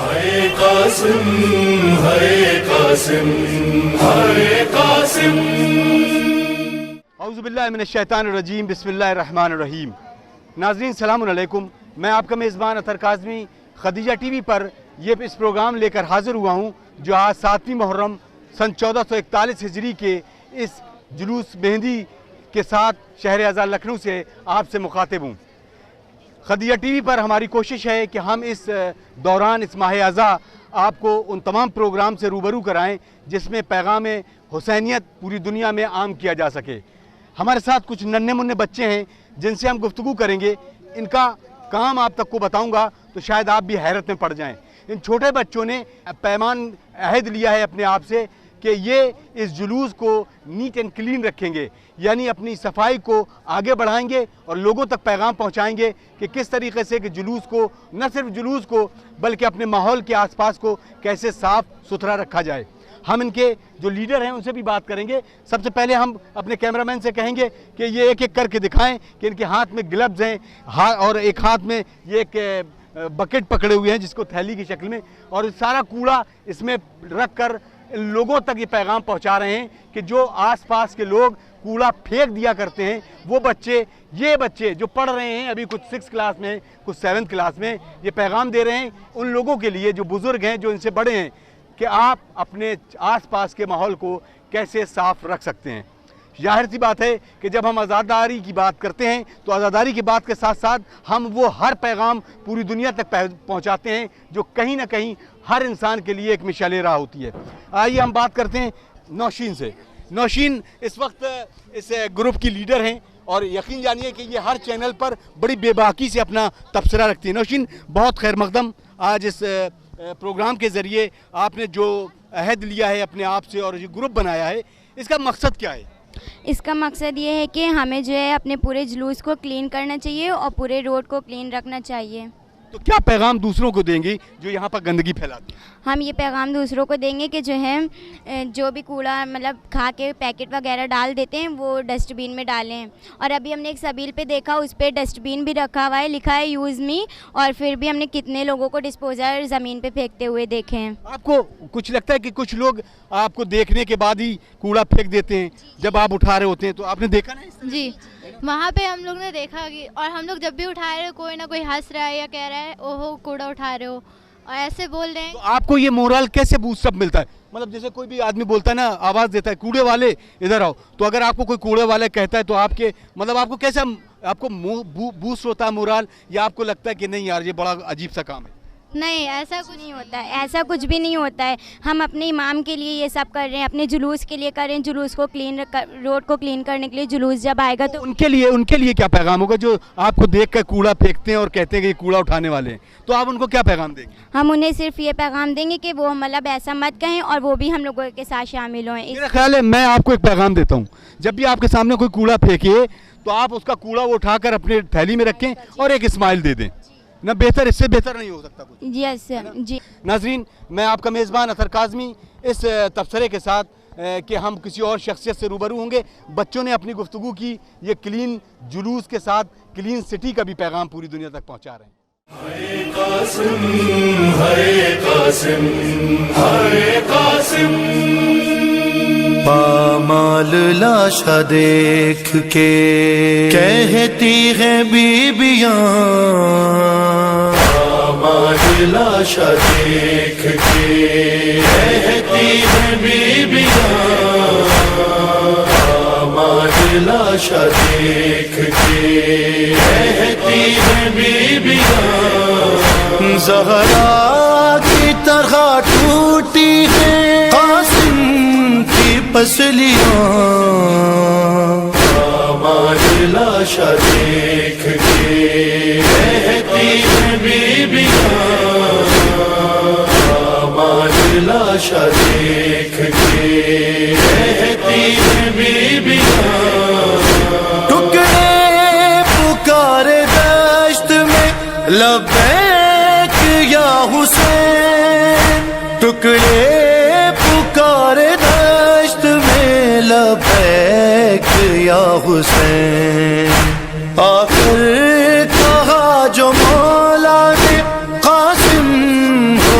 ہائے قاسم ہائے قاسم ہائے قاسم۔ اعوذ باللہ من الشیطان الرجیم، بسم اللہ الرحمن الرحیم۔ ناظرین السلام علیکم، میں آپ کا میزبان اطہر کاظمی خدیجہ ٹی وی پر یہ اس پروگرام لے کر حاضر ہوا ہوں جو آج 7ویں محرم سن 1441 ہجری کے اس جلوس مہندی کے ساتھ شہر آزاد لکھنؤ سے آپ سے مخاطب ہوں۔ خدیجہ ٹی وی پر ہماری کوشش ہے کہ ہم اس دوران اس ماہ اعضاء آپ کو ان تمام پروگرام سے روبرو کرائیں جس میں پیغام حسینیت پوری دنیا میں عام کیا جا سکے۔ ہمارے ساتھ کچھ ننھے منھے بچے ہیں جن سے ہم گفتگو کریں گے، ان کا کام آپ تک کو بتاؤں گا تو شاید آپ بھی حیرت میں پڑ جائیں۔ ان چھوٹے بچوں نے پیمان عہد لیا ہے اپنے آپ سے کہ یہ اس جلوس کو نیٹ اینڈ کلین رکھیں گے، یعنی اپنی صفائی کو آگے بڑھائیں گے اور لوگوں تک پیغام پہنچائیں گے کہ کس طریقے سے کہ جلوس کو، نہ صرف جلوس کو بلکہ اپنے ماحول کے آس پاس کو کیسے صاف ستھرا رکھا جائے۔ ہم ان کے جو لیڈر ہیں ان سے بھی بات کریں گے۔ سب سے پہلے ہم اپنے کیمرامین سے کہیں گے کہ یہ ایک ایک کر کے دکھائیں کہ ان کے ہاتھ میں گلوز ہیں اور ایک ہاتھ میں یہ ایک بکٹ پکڑے ہوئے ہیں جس کو تھیلی کی شکل میں، اور سارا کوڑا اس میں رکھ کر لوگوں تک یہ پیغام پہنچا رہے ہیں کہ جو آس پاس کے لوگ کوڑا پھینک دیا کرتے ہیں وہ یہ بچے جو پڑھ رہے ہیں، ابھی کچھ 6 کلاس میں کچھ 7 کلاس میں، یہ پیغام دے رہے ہیں ان لوگوں کے لیے جو بزرگ ہیں، جو ان سے بڑے ہیں، کہ آپ اپنے آس پاس کے ماحول کو کیسے صاف رکھ سکتے ہیں۔ ظاہر سی بات ہے کہ جب ہم آزاداری کی بات کرتے ہیں تو آزاداری کی بات کے ساتھ ساتھ ہم وہ ہر پیغام پوری دنیا تک پہنچاتے ہیں جو کہیں نہ کہیں ہر انسان کے لیے ایک مشعل راہ ہوتی ہے۔ آئیے ہم بات کرتے ہیں نوشین سے۔ نوشین اس وقت اس گروپ کی لیڈر ہیں اور یقین جانیے کہ یہ ہر چینل پر بڑی بے باکی سے اپنا تبصرہ رکھتی ہے۔ نوشین، بہت خیر مقدم، آج اس پروگرام کے ذریعے آپ نے جو عہد لیا ہے اپنے آپ سے اور یہ گروپ بنایا ہے، اس کا مقصد کیا ہے؟ اس کا مقصد یہ ہے کہ ہمیں جو ہے اپنے پورے جلوس کو کلین کرنا چاہیے اور پورے روڈ کو کلین رکھنا چاہیے۔ تو کیا پیغام دوسروں کو دیں گی جو یہاں پر گندگی پھیلاتی ہیں؟ ہم یہ پیغام دوسروں کو دیں گے کہ جو ہے جو بھی کوڑا مطلب کھا کے پیکٹ وغیرہ ڈال دیتے ہیں وہ ڈسٹ بین میں ڈالیں۔ اور ابھی ہم نے ایک سبیل پہ دیکھا، اس پہ ڈسٹ بین بھی رکھا ہوا ہے، لکھا ہے یوز می، اور پھر بھی ہم نے کتنے لوگوں کو ڈسپوزل زمین پہ پھینکتے ہوئے دیکھے ہیں۔ آپ کو کچھ لگتا ہے کہ کچھ لوگ آپ کو دیکھنے کے بعد ہی کوڑا پھینک دیتے ہیں جب آپ اٹھا رہے ہوتے ہیں، تو آپ نے دیکھا نا اس طرح؟ جی، وہاں پہ ہم لوگ نے دیکھا کہ اور ہم لوگ جب بھی اٹھا رہے کوئی نہ کوئی ہنس رہا ہے یا کہہ رہا ہے اوہو کوڑا اٹھا رہے ہو، اور ایسے بول رہے ہیں۔ تو آپ کو یہ مورال کیسے بوسٹ اپ ملتا ہے؟ مطلب جیسے کوئی بھی آدمی بولتا ہے نا، آواز دیتا ہے کوڑے والے ادھر آؤ، تو اگر آپ کو کوئی کوڑے والے کہتا ہے تو آپ کے مطلب آپ کو کیسے آپ کو بوسٹ ہوتا ہے مورال، یا آپ کو لگتا ہے کہ نہیں یار یہ بڑا عجیب سا کام ہے؟ نہیں، ایسا کچھ نہیں ہوتا ہے، ایسا کچھ بھی نہیں ہوتا ہے۔ ہم اپنے امام کے لیے یہ سب کر رہے ہیں، اپنے جلوس کے لیے کر رہے ہیں، جلوس کو کلین روڈ کو کلین کرنے کے لیے جلوس جب آئے گا تو ان کے لیے کیا پیغام ہوگا جو آپ کو دیکھ کر کوڑا پھینکتے ہیں اور کہتے ہیں کہ یہ کوڑا اٹھانے والے ہیں؟ تو آپ ان کو کیا پیغام دیں گے؟ ہم انہیں صرف یہ پیغام دیں گے کہ وہ مطلب ایسا مت کہیں اور وہ بھی ہم لوگوں کے ساتھ شامل ہوئیں۔ میرا خیال ہے میں آپ کو ایک پیغام دیتا ہوں، جب بھی آپ کے سامنے کوئی کوڑا پھینکے تو آپ اس کا کوڑا وہ اٹھا کر اپنے تھیلی میں رکھیں اور ایک اسمائل دے دیں، نہ بہتر، اس سے بہتر نہیں ہو سکتا کچھ۔ یس جی۔ ناظرین، میں آپ کا میزبان اطہر کاظمی اس تبصرے کے ساتھ کہ ہم کسی اور شخصیت سے روبرو ہوں گے۔ بچوں نے اپنی گفتگو کی، یہ کلین جلوس کے ساتھ کلین سٹی کا بھی پیغام پوری دنیا تک پہنچا رہے ہیں۔ ہائے قاسم ہائے قاسم ہائے قاسم۔ پامال لاشا دیکھ کے کہتی ہیں بیبیاں، پامال لاشا دیکھ کے کہتی ہیں بیبیاں، پامال لاشا دیکھ کے کہتی ہیں بیبیاں، زہرا کی طرح ٹوٹی ہے قاسم کی پسلیاں، ہماری لاشا دیکھ کے کہتی ہیں بیبیاں، ہماری لاشا دیکھ کے کہتی ہیں بیبیاں، ٹکڑے پکارے دشت میں لبیک یا حسین، ٹکڑے پکارے دشت میں لبیک یا حسین، آخر کہا جو مولا نے قاسم ہو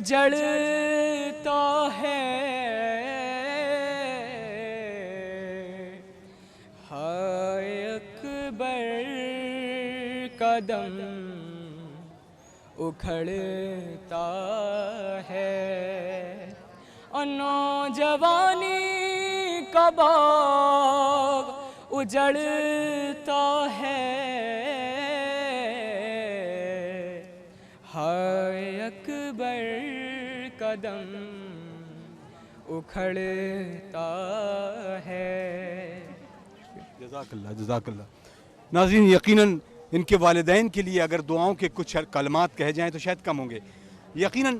اجڑتا ہے ہائے اکبر کا دم اکھڑتا ہے اور نوجوانی کا باغ اجڑتا ہے ہائے اکبر کا دم اکھڑتا ہے. جزاک اللہ جزاک اللہ. ناظرین یقیناً ان کے والدین کے لیے اگر دعاؤں کے کچھ کلمات کہے جائیں تو شاید کم ہوں گے. یقیناً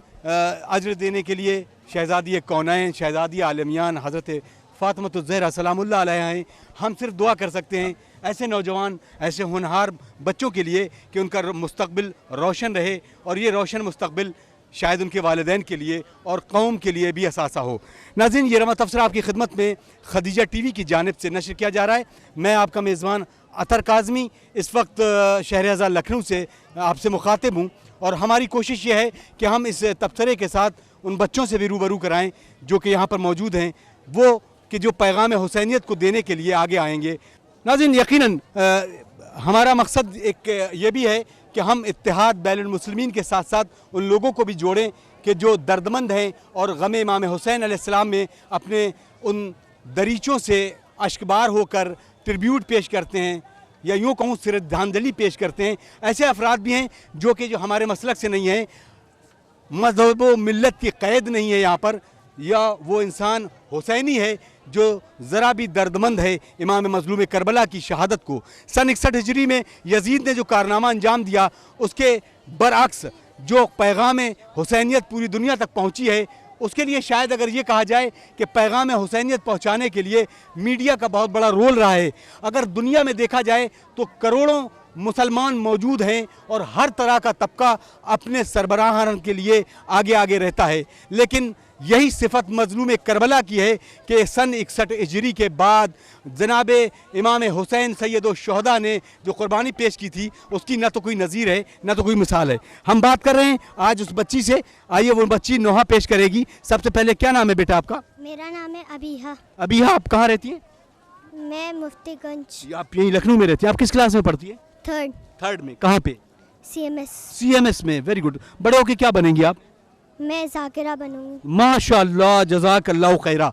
اجر دینے کے لیے شہزادی کونین شہزادی عالمیان حضرت فاطمۃ الزہرا سلام اللہ علیہا ہیں. ہم صرف دعا کر سکتے ہیں ایسے نوجوان ایسے ہونہار بچوں کے لیے کہ ان کا مستقبل روشن رہے اور یہ روشن مستقبل شاید ان کے والدین کے لیے اور قوم کے لیے بھی اثاثہ ہو. ناظرین یہ رواں تبصرہ آپ کی خدمت میں خدیجہ ٹی وی کی جانب سے نشر کیا جا رہا ہے. میں آپ کا میزبان اطہر کاظمی اس وقت شہر آزاد لکھنؤ سے آپ سے مخاطب ہوں اور ہماری کوشش یہ ہے کہ ہم اس تبصرے کے ساتھ ان بچوں سے بھی روبرو کرائیں جو کہ یہاں پر موجود ہیں وہ کہ جو پیغام حسینیت کو دینے کے لیے آگے آئیں گے. ناظرین یقیناً ہمارا مقصد ایک یہ بھی ہے کہ ہم اتحاد بین المسلمین کے ساتھ ساتھ ان لوگوں کو بھی جوڑیں کہ جو دردمند ہیں اور غم امام حسین علیہ السلام میں اپنے ان دریچوں سے اشکبار ہو کر ٹربیوٹ پیش کرتے ہیں یا یوں کہوں شردھانجلی پیش کرتے ہیں. ایسے افراد بھی ہیں جو کہ جو ہمارے مسلک سے نہیں ہیں, مذہب و ملت کی قید نہیں ہے یہاں پر, یا وہ انسان حسینی ہے جو ذرا بھی دردمند ہے امام مظلوم کربلا کی شہادت کو. سن 61 ہجری میں یزید نے جو کارنامہ انجام دیا اس کے برعکس جو پیغام حسینیت پوری دنیا تک پہنچی ہے اس کے لیے شاید اگر یہ کہا جائے کہ پیغام حسینیت پہنچانے کے لیے میڈیا کا بہت بڑا رول رہا ہے. اگر دنیا میں دیکھا جائے تو کروڑوں مسلمان موجود ہیں اور ہر طرح کا طبقہ اپنے سربراہان کے لیے آگے آگے رہتا ہے, لیکن یہی صفت مظلوم کربلا کی ہے کہ سن 61 ہجری کے بعد جناب امام حسین سید الشہداء نے جو قربانی پیش کی تھی اس کی نہ تو کوئی نظیر ہے نہ تو کوئی مثال ہے. ہم بات کر رہے ہیں آج اس بچی سے. آئیے وہ بچی نوحہ پیش کرے گی. سب سے پہلے کیا نام ہے بیٹا آپ کا؟ میرا نام ہے ابیحہ. ابیحہ آپ کہاں رہتی ہیں؟ میں مفتی گنج. آپ یہیں لکھنؤ میں رہتی ہیں. آپ کس کلاس میں پڑھتی ہیں؟ تھرڈ میں. کہاں پہ؟ سی ایم ایس میں. Very good. بڑے ہو کے کیا بنیں گی آپ؟ میں ذاکرہ بنوں گی. ماشاء اللہ جزاک اللہ خیرہ.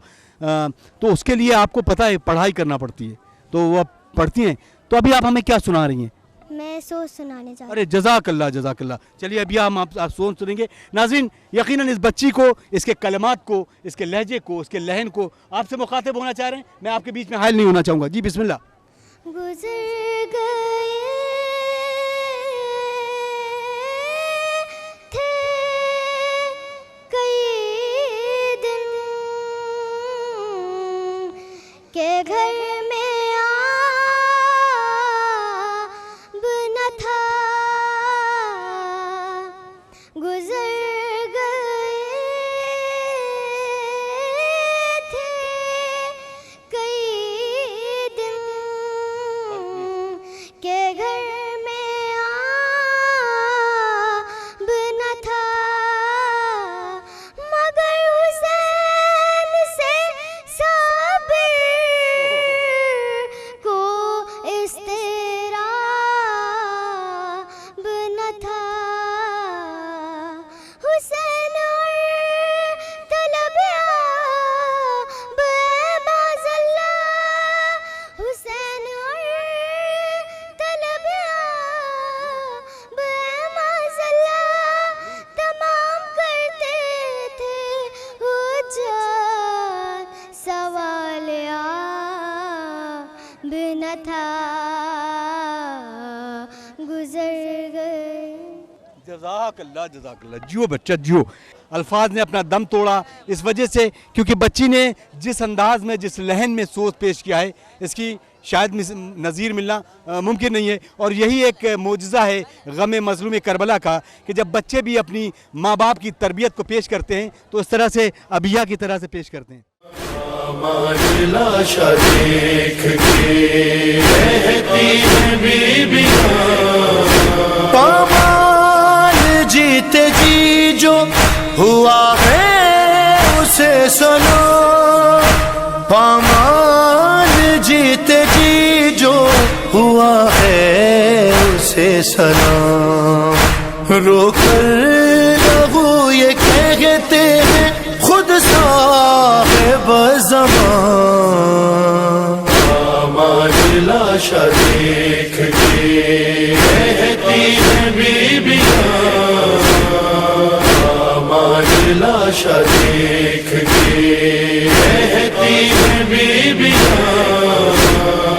تو اس کے لیے آپ کو پتہ ہے پڑھائی کرنا پڑتی ہے تو وہ پڑھتی ہیں. تو ابھی آپ ہمیں کیا سنا رہی ہیں؟ میں سوچ سنانے جا رہی ہوں. ارے جزاک اللہ جزاک اللہ. چلیے ابھی ہم آپ سوچ سنیں گے. ناظرین یقیناً اس بچی کو اس کے کلمات کو اس کے لہجے کو اس کے لہن کو آپ سے مخاطب ہونا چاہ رہے ہیں. میں آپ کے بیچ میں حائل نہیں ہونا چاہوں گا. جی بسم اللہ. گزر گئے تھے کئی دن کہ گھر میں آب نہ تھا. گزر گئے تھے کئی دن کہ گھر میں آب نہ تھا. مگر حسین سے صابر کو اضطراب نہ تھا. حسین اور طلب آب باز اللہ. حسین اور طلب آب باز اللہ تمام کرتے تھے حجت. سوال آب نہ تھا. گزر گئے. جزاک اللہ جزاک اللہ. جیو بچہ جیو. الفاظ نے اپنا دم توڑا اس وجہ سے کیونکہ بچی نے جس انداز میں جس لہن میں سوچ پیش کیا ہے اس کی شاید نظیر ملنا ممکن نہیں ہے. اور یہی ایک معجزہ ہے غم مظلوم کربلا کا کہ جب بچے بھی اپنی ماں باپ کی تربیت کو پیش کرتے ہیں تو اس طرح سے ابیہ کی طرح سے پیش کرتے ہیں. ہماری لاشا دیکھ کے رہتی ہیں بیویاں. پامال جیتے جی جو ہوا ہے اسے سلام، پامان جیتے جی جو ہوا ہے اسے سلام، رو کر لہو یہ کہتے ہیں خود صاحب زمان، ہماری لاشا دیکھ کے کہتی ہیں بیبیاں، ہماری لاشا دیکھ کے کہتی ہیں بیبیاں،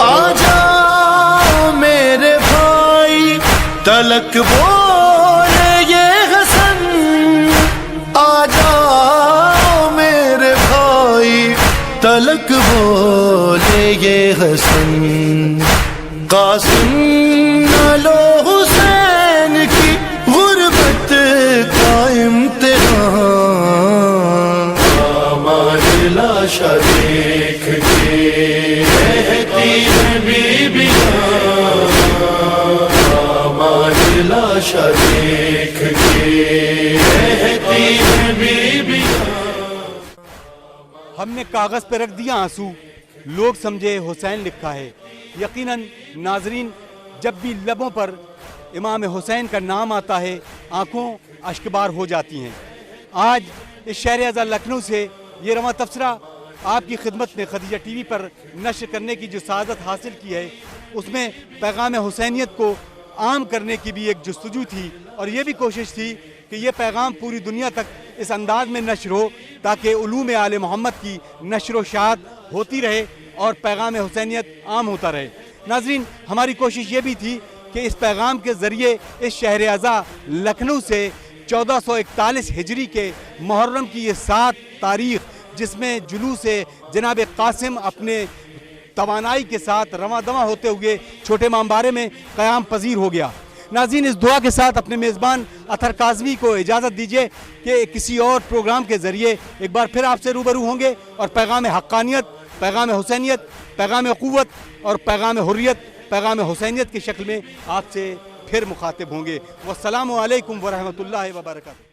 آ جاؤ میرے بھائی تلک بولے یہ حسن، آ جاؤ میرے بھائی تلک بولے یہ حسن، قاسم نہ لو حسین کی غربت کا امتحان، ہماری لاشا دیکھ کے کہتی ہیں بیبیاں، ہماری لاشا دیکھ کے کہتی ہیں بیبیاں۔ ہم نے کاغذ پہ رکھ دیا آنسو، لوگ سمجھے حسین لکھا ہے۔ یقیناً ناظرین، جب بھی لبوں پر امام حسین کا نام آتا ہے آنکھوں اشکبار ہو جاتی ہیں۔ آج اس شہر ازاں لکھنؤ سے یہ رواں تبصرہ آپ کی خدمت میں خدیجہ ٹی وی پر نشر کرنے کی جو سعادت حاصل کی ہے، اس میں پیغام حسینیت کو عام کرنے کی بھی ایک جستجو تھی، اور یہ بھی کوشش تھی کہ یہ پیغام پوری دنیا تک اس انداز میں نشر ہو تاکہ علوم آل محمد کی نشر و شاعت ہوتی رہے اور پیغام حسینیت عام ہوتا رہے۔ ناظرین، ہماری کوشش یہ بھی تھی کہ اس پیغام کے ذریعے اس شہر ازاں لکھنؤ سے 1441 ہجری کے محرم کی یہ 7 تاریخ، جس میں جلوس جناب قاسم اپنے توانائی کے ساتھ رواں دواں ہوتے ہوئے چھوٹے امامبارے میں قیام پذیر ہو گیا۔ ناظرین، اس دعا کے ساتھ اپنے میزبان اطہر کاظمی کو اجازت دیجیے کہ کسی اور پروگرام کے ذریعے ایک بار پھر آپ سے روبرو ہوں گے اور پیغام حقانیت، پیغام حسینیت، پیغام قوت اور پیغام حریت، پیغام حسینیت کی شکل میں آپ سے پھر مخاطب ہوں گے۔ والسلام علیکم ورحمۃ اللہ وبرکاتہ۔